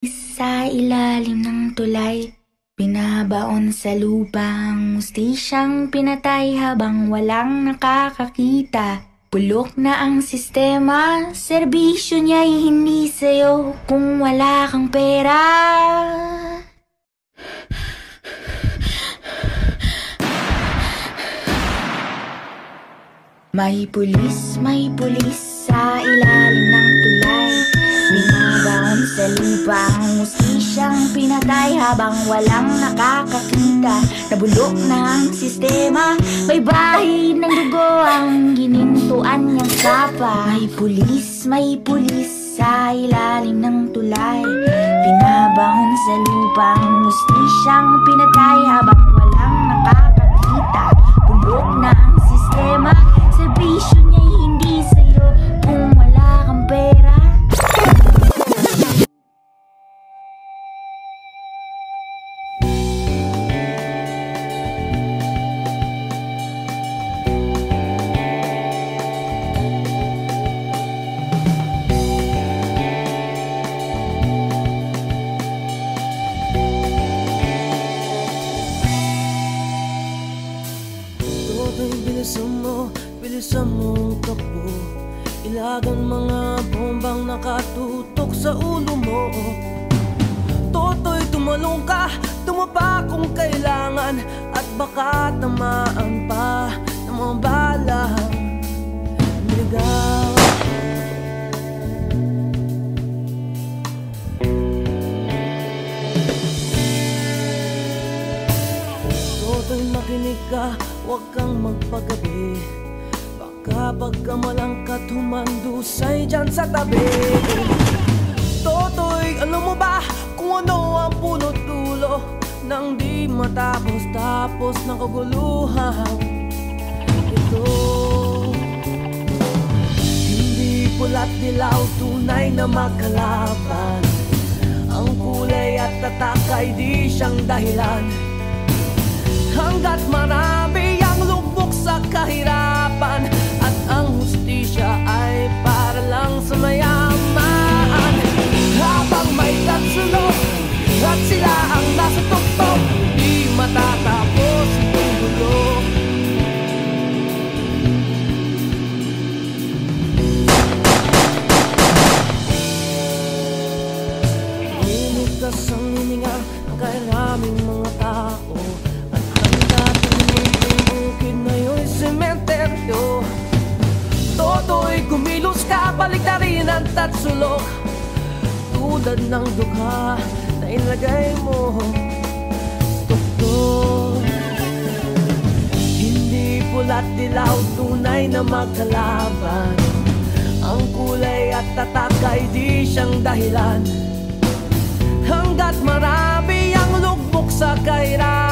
Sa ilalim ng tulay, binabaon sa lupang mustisyang pinatay habang walang nakakakita. Bulok na ang sistema, serbisyo niya'y hindi sa'yo kung wala kang pera. May pulis sa ilalim ng tulay. Binabaon sa lupa ang mustisyang pinatay habang walang nakakakita. Nabulok na ang sistema, may bahid ng dugo ang ginintuan niyang sapa. May pulis sa ilalim ng tulay. Binabaon sa lupa ang mustisyang pinatay habang walang nakakakita. Bulok na ang sistema, serbisyo niya'y hindi sa'yo kung wala kang pera. Bilisan mong takbo. Ilagan mga bombang nakatutok sa ulo mo. Toto'y tumalong ka, tumapa kung kailangan. At baka tamaan pa ng mga balang niligaw. Toto'y makinig ka, huwag kang magpagabi. Kapag kamalangkat humandusay dyan sa tabi. Toto'y alam mo ba kung ano ang punot dulo nang di matapos ng kaguluhan ito? Hindi pula't dilaw, tunay na magkalaban. Ang kulay at tatak ay di siyang dahilan. Hanggat marami ang lubog sa kahirapan, at ang hustisya ay para lang sa mayaman. Habang may katsulog at sila ang nasa tuktok, di matatapos itong gulo. Iniligtas ang hininga ng kairaming mga tao. Sementeryo, toto'y kumilos ka, baliktarin ang tatsulok. Tulad ng dukha na ilagay mo tuktok. Hindi pula't dilaw, tunay na magkalaban. Ang kulay at tatak ay di siyang dahilan. Hanggat marami ang lugmok sa kahirapan,